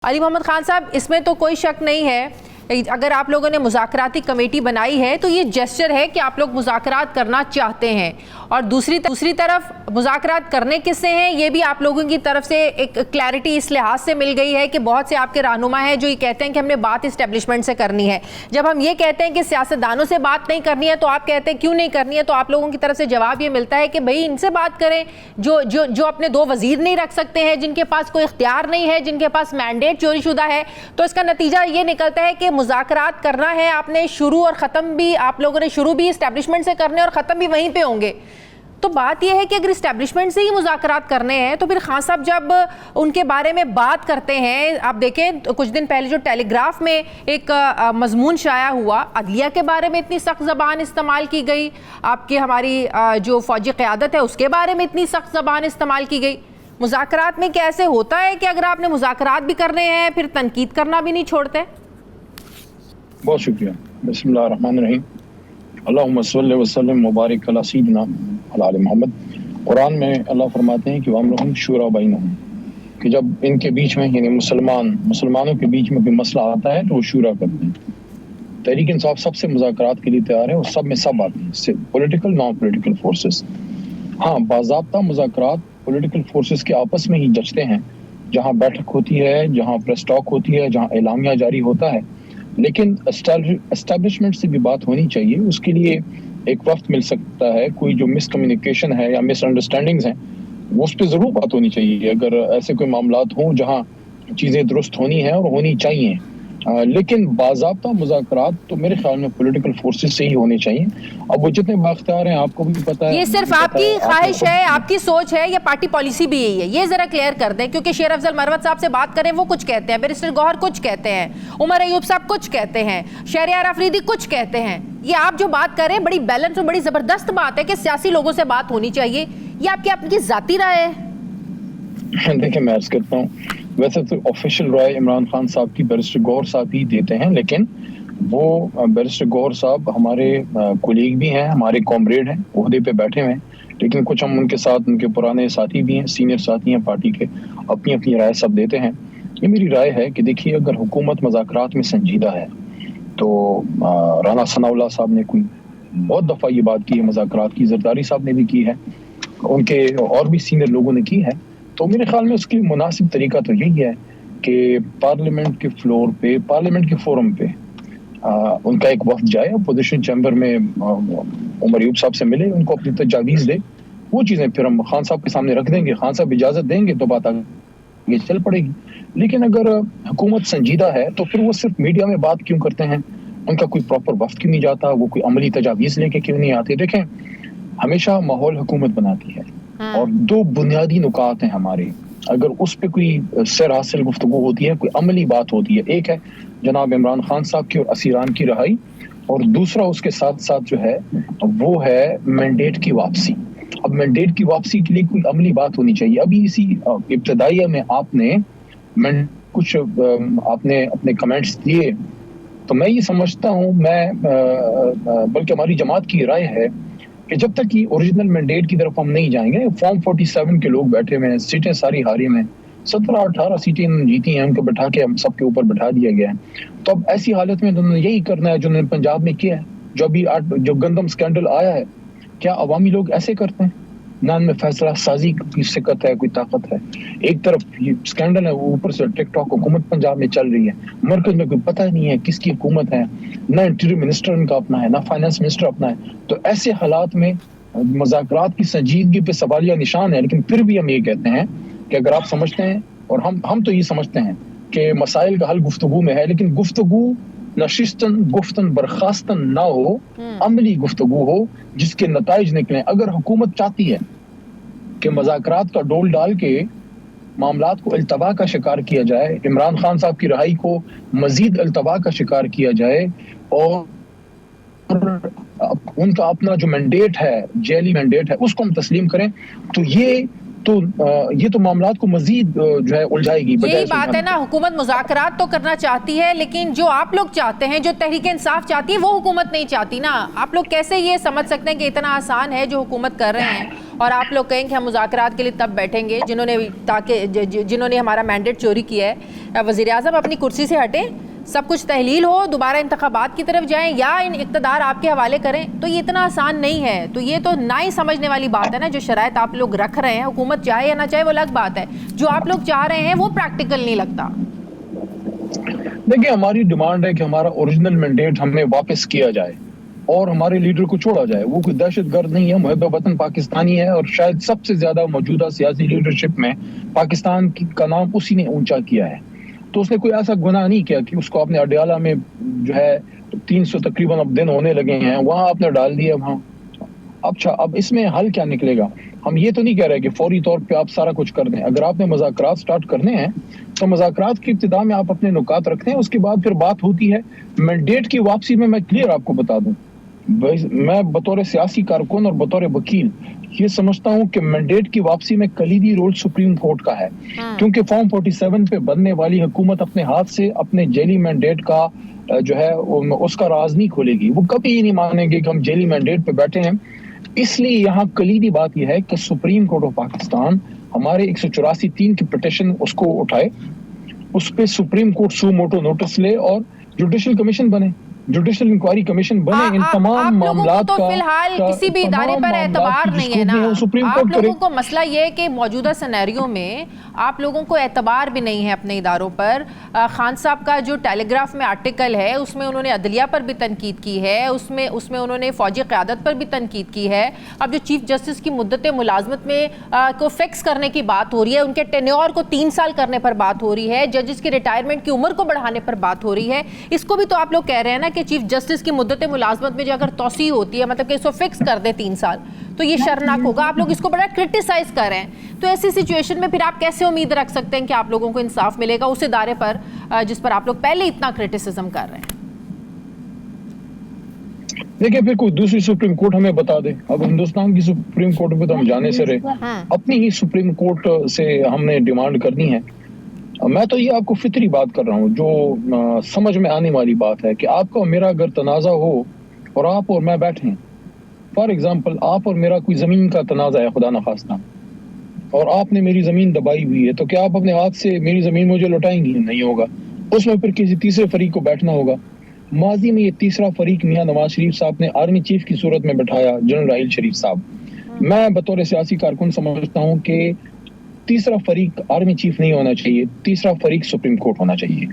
علی محمد خان صاحب، اس میں تو کوئی شک نہیں ہے، اگر آپ لوگوں نے مذاکراتی کمیٹی بنائی ہے تو یہ جسچر ہے کہ آپ لوگ مذاکرات کرنا چاہتے ہیں، اور دوسری طرف مذاکرات کرنے کس سے ہیں یہ بھی آپ لوگوں کی طرف سے ایک کلیئرٹی اس لحاظ سے مل گئی ہے کہ بہت سے آپ کے رہنما ہیں جو یہ کہتے ہیں کہ ہم نے بات اسٹیبلشمنٹ سے کرنی ہے۔ جب ہم یہ کہتے ہیں کہ سیاستدانوں سے بات نہیں کرنی ہے تو آپ کہتے ہیں کیوں نہیں کرنی ہے، تو آپ لوگوں کی طرف سے جواب یہ ملتا ہے کہ بھئی ان سے بات کریں جو اپنے دو وزیر نہیں رکھ سکتے ہیں، جن کے پاس کوئی اختیار نہیں ہے، جن کے پاس مینڈیٹ چوری شدہ ہے۔ تو اس کا نتیجہ یہ نکلتا ہے کہ مذاکرات کرنا ہے آپ نے شروع اور ختم بھی، آپ لوگوں نے شروع بھی اسٹیبلشمنٹ سے کرنے اور ختم بھی وہیں پہ ہوں گے۔ تو بات یہ ہے کہ اگر اسٹیبلشمنٹ سے ہی مذاکرات کرنے ہیں تو پھر خان صاحب جب ان کے بارے میں بات کرتے ہیں، آپ دیکھیں کچھ دن پہلے جو ٹیلی گراف میں ایک مضمون شائع ہوا، عدلیہ کے بارے میں اتنی سخت زبان استعمال کی گئی، آپ کی ہماری جو فوجی قیادت ہے اس کے بارے میں اتنی سخت زبان استعمال کی گئی۔ مذاکرات میں کیسے ہوتا ہے کہ اگر آپ نے مذاکرات بھی کرنے ہیں پھر تنقید کرنا بھی نہیں چھوڑتے؟ بہت شکریہ۔ بسم اللہ الرحمن الرحیم، اللہم صلی وسلم مبارک علی سیدنا علی محمد۔ قرآن میں اللہ فرماتے ہیں کہ وَأَمْرُهُمْ شُورَىٰ بَيْنَهُمْ، کہ جب ان کے بیچ میں یعنی مسلمانوں کے بیچ میں کوئی مسئلہ آتا ہے تو وہ شورا کرتے ہیں۔ تحریک انصاف سب سے مذاکرات کے لیے تیار ہے اور سب میں سب آتے ہیں، پولیٹیکل نان پولیٹیکل فورسز۔ ہاں، باضابطہ مذاکرات پولیٹیکل فورسز کے آپس میں ہی جچتے ہیں، جہاں بیٹھک ہوتی ہے، جہاں پریس ٹاک ہوتی ہے، جہاں اعلامیہ جاری ہوتا ہے، لیکن اسٹیبلشمنٹ سے بھی بات ہونی چاہیے۔ اس کے لیے ایک وقت مل سکتا ہے، کوئی جو مس کمیونیکیشن ہے یا مس انڈرسٹینڈنگز ہیں وہ اس پہ ضرور بات ہونی چاہیے، اگر ایسے کوئی معاملات ہوں جہاں چیزیں درست ہونی ہیں اور ہونی چاہیے، لیکن باضابطہ مذاکرات تو میرے خیال میں پولیٹیکل فورسز سے ہی ہونے چاہیے۔ اب وہ جتنے بااختیار ہیں، آپ کو بھی پتہ ہے، یہ صرف آپ کی خواہش ہے، آپ کی سوچ ہے، یا پارٹی پالیسی بھی یہی ہے؟ یہ ذرا کلیئر کر دیں، کیونکہ شیر افضل مروت صاحب سے بات کریں وہ کچھ کہتے ہیں، بیرسٹر گوہر کچھ کہتے ہیں، عمر ایوب صاحب کچھ کہتے ہیں، شہریار آفریدی کچھ کہتے ہیں۔ یہ آپ جو بات کر رہے ہیں بڑی بیلنس اور بڑی زبردست بات ہے کہ سیاسی لوگوں سے بات ہونی چاہیے، یہ آپ کی ذاتی رائے ہے؟ دیکھیں، میں عرض کرتا ہوں، ویسے تو آفیشیل رائے عمران خان صاحب کی بیرسٹر گوہر صاحب ہی دیتے ہیں، لیکن وہ بیرسٹر گوہر صاحب ہمارے کولیگ بھی ہیں، ہمارے کامریڈ ہیں، عہدے پہ بیٹھے ہوئے ہیں، لیکن کچھ ہم ان کے ساتھ ان کے پرانے ساتھی بھی ہیں، سینئر ساتھی ہیں پارٹی کے، اپنی رائے سب دیتے ہیں۔ یہ میری رائے ہے کہ دیکھیے، اگر حکومت مذاکرات میں سنجیدہ ہے تو رانا ثناء اللہ صاحب نے کوئی بہت دفعہ یہ بات کی ہے مذاکرات کی، زرداری صاحب نے بھی کی ہے، ان کے اور بھی سینئر لوگوں نے کی ہے، تو میرے خیال میں اس کی مناسب طریقہ تو یہی ہے کہ پارلیمنٹ کے فلور پہ، پارلیمنٹ کے فورم پہ ان کا ایک وفد جائے، اپوزیشن چیمبر میں عمر ایوب صاحب سے ملے، ان کو اپنی تجاویز دے، وہ چیزیں پھر ہم خان صاحب کے سامنے رکھ دیں گے، خان صاحب اجازت دیں گے تو بات آگے چل پڑے گی۔ لیکن اگر حکومت سنجیدہ ہے تو پھر وہ صرف میڈیا میں بات کیوں کرتے ہیں؟ ان کا کوئی پراپر وفد کیوں نہیں جاتا؟ وہ کوئی عملی تجاویز لے کے کیوں نہیں آتے؟ دیکھیں، ہمیشہ ماحول حکومت بناتی ہے، اور دو بنیادی نکات ہیں ہمارے، اگر اس پہ کوئی سر حاصل گفتگو ہوتی ہے، کوئی عملی بات ہوتی ہے، ایک ہے جناب عمران خان صاحب کی اور اسیران کی رہائی، اور دوسرا اس کے ساتھ ساتھ جو ہے وہ ہے مینڈیٹ کی واپسی۔ اب مینڈیٹ کی واپسی کے لیے کوئی عملی بات ہونی چاہیے۔ ابھی اسی ابتدائیہ میں آپ نے اپنے کمنٹس دیے، تو میں یہ سمجھتا ہوں، بلکہ ہماری جماعت کی رائے ہے کہ جب تک یہ اوریجنل مینڈیٹ کی طرف ہم نہیں جائیں گے، فارم 47 کے لوگ بیٹھے ہوئے ہیں، سیٹیں ساری ہاری میں، 17-18 سیٹیں جیتی ہیں، ان کو بٹھا کے ہم سب کے اوپر بٹھا دیا گیا ہے۔ تو اب ایسی حالت میں انہوں نے یہی کرنا ہے جو انہوں نے پنجاب میں کیا ہے، جو گندم سکینڈل آیا ہے، کیا عوامی لوگ ایسے کرتے ہیں؟ نہ ان میں فیصلہ سازی کی سکت ہے، کوئی طاقت ہے۔ ایک طرف یہ سکینڈل ہے، اوپر سے ٹک ٹاک حکومت پنجاب میں چل رہی ہے، مرکز میں کوئی پتہ نہیں ہے کس کی حکومت ہے، نہ انٹیریئر منسٹر ان کا اپنا ہے، نہ فائنانس منسٹر اپنا ہے۔ تو ایسے حالات میں مذاکرات کی سنجیدگی پہ سوالیہ نشان ہے، لیکن پھر بھی ہم یہ کہتے ہیں کہ اگر آپ سمجھتے ہیں، اور ہم تو یہ سمجھتے ہیں کہ مسائل کا حل گفتگو میں ہے، لیکن گفتگو نشستن گفتن برخاستن نہ ہو، عملی گفتگو ہو جس کے نتائج نکلیں۔ اگر حکومت چاہتی ہے کہ مذاکرات کا ڈول ڈال کے معاملات کو التوا کا شکار کیا جائے، عمران خان صاحب کی رہائی کو مزید التوا کا شکار کیا جائے، اور ان کا اپنا جو مینڈیٹ ہے، جیلی مینڈیٹ ہے، اس کو ہم تسلیم کریں، تو یہ تو معاملات کو مزید جو ہے الجھائے گی۔ یہی بات ہے نا، حکومت مذاکرات تو کرنا چاہتی ہے، لیکن جو آپ لوگ چاہتے ہیں، جو تحریک انصاف چاہتی ہے، وہ حکومت نہیں چاہتی نا۔ آپ لوگ کیسے یہ سمجھ سکتے ہیں کہ اتنا آسان ہے جو حکومت کر رہے ہیں؟ اور آپ لوگ کہیں کہ ہم مذاکرات کے لیے تب بیٹھیں گے جنہوں نے ہمارا مینڈیٹ چوری کیا ہے. وزیر اعظم اپنی کرسی سے ہٹیں, سب کچھ تحلیل ہو, دوبارہ انتخابات کی طرف جائیں یا ان اقتدار آپ کے حوالے کریں. تو یہ اتنا آسان نہیں ہے. تو یہ تو نہ ہی سمجھنے والی بات ہے نا. جو شرائط آپ لوگ رکھ رہے ہیں, حکومت چاہے یا نہ چاہے وہ الگ بات ہے, جو آپ لوگ چاہ رہے ہیں وہ پریکٹیکل نہیں لگتا. دیکھیں, ہماری ڈیمانڈ ہے کہ ہمارا اوریجنل مینڈیٹ ہمیں واپس کیا جائے اور ہمارے لیڈر کو چھوڑا جائے. وہ کوئی دہشت گرد نہیں ہے, محب وطن پاکستانی ہے, اور شاید سب سے زیادہ موجودہ سیاسی لیڈرشپ میں پاکستان کا نام اسی نے اونچا کیا ہے. تو اس نے کوئی ایسا گناہ نہیں کیا کہ اس کو اپنے اڈیالہ میں جو ہے 300 تقریباً اب دن ہونے لگے ہیں, وہاں آپ نے ڈال دیا وہاں. اب اس میں حل کیا نکلے گا؟ ہم یہ تو نہیں کہہ رہے کہ فوری طور پہ آپ سارا کچھ کر دیں. اگر آپ نے مذاکرات سٹارٹ کرنے ہیں تو مذاکرات کی ابتدا میں آپ اپنے نکات رکھتے ہیں, اس کے بعد پھر بات ہوتی ہے مینڈیٹ کی واپسی میں. میں کلیئر آپ کو بتا دوں, میں بطور سیاسی کارکن اور بطور وکیل یہ سمجھتا ہوں کہ مینڈیٹ کی واپسی میں کلیدی رول سپریم کورٹ کا ہے, کیونکہ فارم 47 پہ بننے والی حکومت اپنے ہاتھ سے اپنے جیلی مینڈیٹ کا جو ہے اس کا راز نہیں کھولے گی. وہ کبھی یہ نہیں مانیں گے کہ ہم جیلی مینڈیٹ پہ بیٹھے ہیں. اس لیے یہاں کلیدی بات یہ ہے کہ سپریم کورٹ آف پاکستان ہمارے 184(3) کی پٹیشن اس کو اٹھائے, اس پہ Supreme Court suo motu notice لے اور جوڈیشل کمیشن بنے, جوڈیشل انکوائری کمیشن بنے. ان تمام معاملات کا فی الحال کسی بھی ادارے پر اعتبار نہیں ہے نا. آپ لوگوں کو مسئلہ یہ ہے کہ موجودہ سینیریو میں آپ لوگوں کو اعتبار بھی نہیں ہے اپنے اداروں پر. خان صاحب کا جو ٹیلی گراف میں آرٹیکل ہے اس میں انہوں نے عدلیہ پر بھی تنقید کی ہے, اس میں انہوں نے فوجی قیادت پر بھی تنقید کی ہے. اب جو چیف جسٹس کی مدت ملازمت میں کو فکس کرنے کی بات ہو رہی ہے, ان کے ٹینیور کو 3 سال کرنے پر بات ہو رہی ہے, ججز کی ریٹائرمنٹ کی عمر کو بڑھانے پر بات ہو رہی ہے. اس کو بھی تو آپ لوگ کہہ رہے ہیں نا کہ چیف جسٹس کی مدت ملازمت میں جو اگر توسیع ہوتی ہے, مطلب کہ اس کو فکس کر دے 3 سال, تو یہ شرمناک ہوگا. آپ لوگ اس کو بڑا کرٹیسائز کر رہے ہیں. تو ایسی سچویشن میں پھر آپ کیسے امید رکھ سکتے ہیں کہ آپ لوگوں کو انصاف ملے گا اس ادارے پر جس پر آپ لوگ پہلے اتنا کرٹیسزم کر رہے ہیں؟ دیکھیں, پھر کوئی دوسری سپریم کورٹ ہمیں بتا دے. اب ہندوستان کی سپریم کورٹ پہ تو ہم جانے سے رہے, اپنی ہی سپریم کورٹ سے ہم نے ڈیمانڈ کرنی ہے. میں تو یہ آپ کو فطری بات کر رہا ہوں, جو سمجھ میں آنے والی بات ہے کہ آپ کا میرا اگر تنازع ہو اور آپ اور میں بیٹھیں, فار ایگزامپل آپ اور میرا کوئی زمین کا تنازع ہے خدا نخواستہ, اور آپ نے میری زمین دبائی ہوئی ہے, تو کیا آپ اپنے ہاتھ سے میری زمین مجھے لوٹائیں گی؟ نہیں ہوگا. اس میں پھر کسی تیسرے فریق کو بیٹھنا ہوگا. ماضی میں یہ تیسرا فریق میاں نواز شریف صاحب نے آرمی چیف کی صورت میں بٹھایا, جنرل راحیل شریف صاحب. میں بطور سیاسی کارکن سمجھتا ہوں کہ تیسرا فریق آرمی چیف نہیں ہونا چاہیے, تیسرا فریق سپریم کورٹ ہونا چاہیے,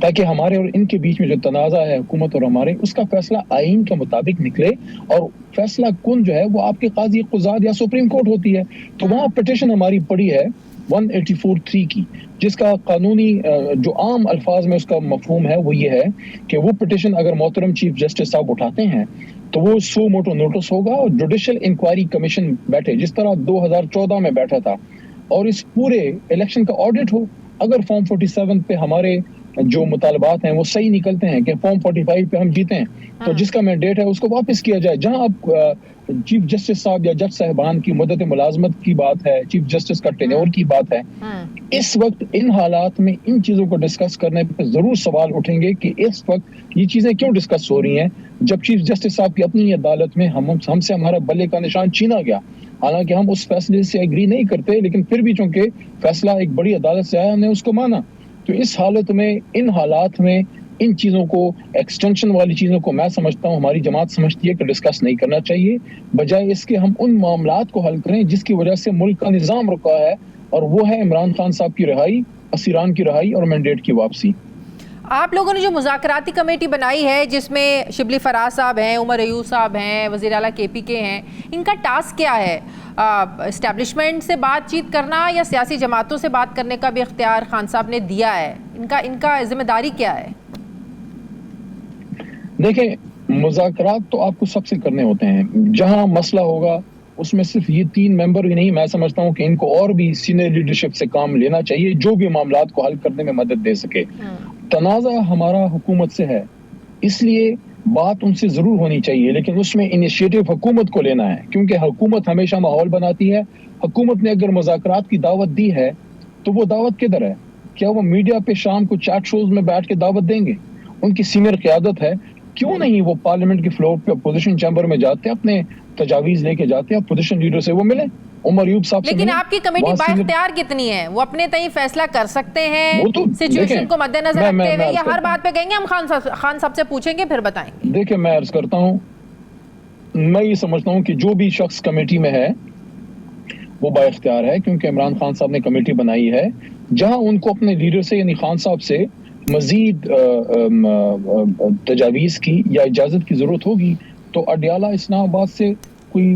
تاکہ ہمارے اور ان کے بیچ میں جو تنازع ہے حکومت اور ہمارے, اس کا فیصلہ آئین کے مطابق نکلے, اور فیصلہ کن جو ہے وہ آپ کے قاضی قضات یا سپریم کورٹ ہوتی ہے. تو وہاں پٹیشن ہماری پڑی ہے 184(3) کی, جس کا قانونی جو عام الفاظ میں اس کا مفہوم ہے وہ یہ ہے کہ وہ پٹیشن اگر محترم چیف جسٹس صاحب اٹھاتے ہیں تو وہ سو موٹو نوٹس ہوگا اور جوڈیشل انکوائری کمیشن بیٹھے, جس طرح 2014 میں بیٹھا تھا, اور اس پورے الیکشن کا آڈٹ ہو. اگر فارم 47 پہ ہمارے جو مطالبات ہیں وہ صحیح نکلتے ہیں کہ فارم 45 پہ ہم جیتے ہیں, تو جس کا مینڈیٹ ہے اس کو واپس کیا جائے. جہاں اب چیف جسٹس صاحب یا جج صاحبان کی مدت ملازمت کی بات ہے, چیف جسٹس کا ٹینیور کی بات ہے, اس وقت ان حالات میں ان چیزوں کو ڈسکس کرنے پہ ضرور سوال اٹھیں گے کہ اس وقت یہ چیزیں کیوں ڈسکس ہو رہی ہیں, جب چیف جسٹس صاحب کی اپنی عدالت میں ہم سے ہمارا بلے کا نشان چھینا گیا. حالانکہ ہم اس فیصلے سے ایگری نہیں کرتے, لیکن پھر بھی چونکہ فیصلہ ایک بڑی عدالت سے آیا, ہم نے اس کو مانا. تو اس حالت میں, ان حالات میں ان چیزوں کو, ایکسٹینشن والی چیزوں کو میں سمجھتا ہوں ہماری جماعت سمجھتی ہے کہ ڈسکس نہیں کرنا چاہیے, بجائے اس کے ہم ان معاملات کو حل کریں جس کی وجہ سے ملک کا نظام رکا ہے, اور وہ ہے عمران خان صاحب کی رہائی, اسیران کی رہائی اور مینڈیٹ کی واپسی. آپ لوگوں نے جو مذاکراتی کمیٹی بنائی ہے جس میں شبلی فراز صاحب ہیں, عمر ایوب صاحب ہیں, وزیر اعلیٰ KP کے ہیں, ان کا ٹاسک کیا ہے؟ اسٹیبلشمنٹ سے بات چیت کرنا یا سیاسی جماعتوں سے بات کرنے کا بھی اختیار خان صاحب نے دیا ہے؟ ان کا ذمہ داری کیا ہے؟ دیکھیں, مذاکرات تو آپ کو سب سے کرنے ہوتے ہیں. جہاں مسئلہ ہوگا اس میں صرف یہ 3 ممبر ہی نہیں, میں سمجھتا ہوں کہ ان کو اور بھی سینئر لیڈرشپ سے کام لینا چاہیے جو بھی معاملات کو حل کرنے میں مدد دے سکے. تنازع ہمارا حکومت سے ہے, اس لیے بات ان سے ضرور ہونی چاہیے, لیکن اس میں انیشیٹو حکومت کو لینا ہے, کیونکہ حکومت ہمیشہ ماحول بناتی ہے. حکومت نے اگر مذاکرات کی دعوت دی ہے تو وہ دعوت کدھر ہے؟ کیا وہ میڈیا پہ شام کو چیٹ شوز میں بیٹھ کے دعوت دیں گے؟ ان کی سینئر قیادت ہے, کیوں نہیں وہ پارلیمنٹ کے فلور پہ اپوزیشن چیمبر میں جاتے ہیں, اپنے تجاویز لے کے جاتے ہیں, اپوزیشن لیڈر سے وہ ملیں, عمر ایوب صاحب سے لیکن آپ کی کمیٹی وہاں senior- بااختیار کتنی ہے؟ وہ اپنے تئیں فیصلہ کر سکتے ہیں وہ تو سچویشن دیکھیں، کو مد نظر میں رکھتے ہوئے، یا عرض ہر کرتا بات پہ کہیں گے ہم خان صاحب سے پوچھیں گے پھر بتائیں گے؟ دیکھیں میں عرض کرتا ہوں، میں یہ سمجھتا ہوں کہ جو بھی شخص کمیٹی میں ہے وہ با اختیار ہے، کیونکہ عمران خان صاحب نے کمیٹی بنائی ہے جہاں ان کو اپنے لیڈر سے یعنی خان صاحب سے مزید تجاویز کی یا اجازت کی ضرورت ہوگی تو اڈیالہ اسلام آباد سے کوئی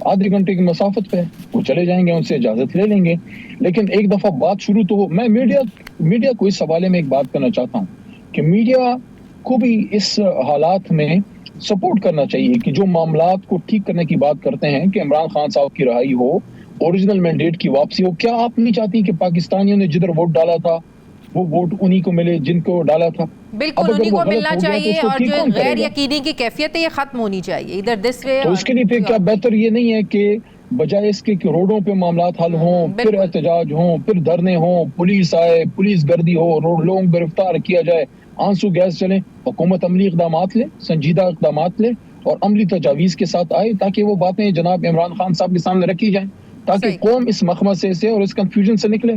آدھے گھنٹے کی مسافت پہ وہ چلے جائیں گے، ان سے اجازت لے لیں گے. لیکن ایک دفعہ بات شروع تو ہو. میں میڈیا کو اس حوالے میں ایک بات کرنا چاہتا ہوں کہ میڈیا کو بھی اس حالات میں سپورٹ کرنا چاہیے کہ جو معاملات کو ٹھیک کرنے کی بات کرتے ہیں کہ عمران خان صاحب کی رہائی ہو، اوریجنل مینڈیٹ کی واپسی ہو. کیا آپ نہیں چاہتی کہ پاکستانیوں نے جدھر ووٹ ڈالا تھا وہ ووٹ انہی کو ملے جن کو ڈالا تھا؟ بالکل انہی کو ملنا چاہیے، اور جو کون کرے غیر گا؟ یقینی کی کیفیت ہے یہ ختم ہونی چاہیے، ادھر دس وے. تو اس کے لیے پھر کیا بہتر یہ نہیں ہے کہ بجائے اس کے کہ روڈوں پہ معاملات حل ہوں، پھر احتجاج ہوں، پھر دھرنے ہوں، پولیس آئے، پولیس گردی ہو، لوگوں گرفتار کیا جائے، آنسو گیس چلیں، حکومت عملی اقدامات لے، سنجیدہ اقدامات لے اور عملی تجاویز کے ساتھ آئے تاکہ وہ باتیں جناب عمران خان صاحب کے سامنے رکھی جائیں تاکہ قوم اس مخمصے سے اور اس کنفیوژن سے نکلے.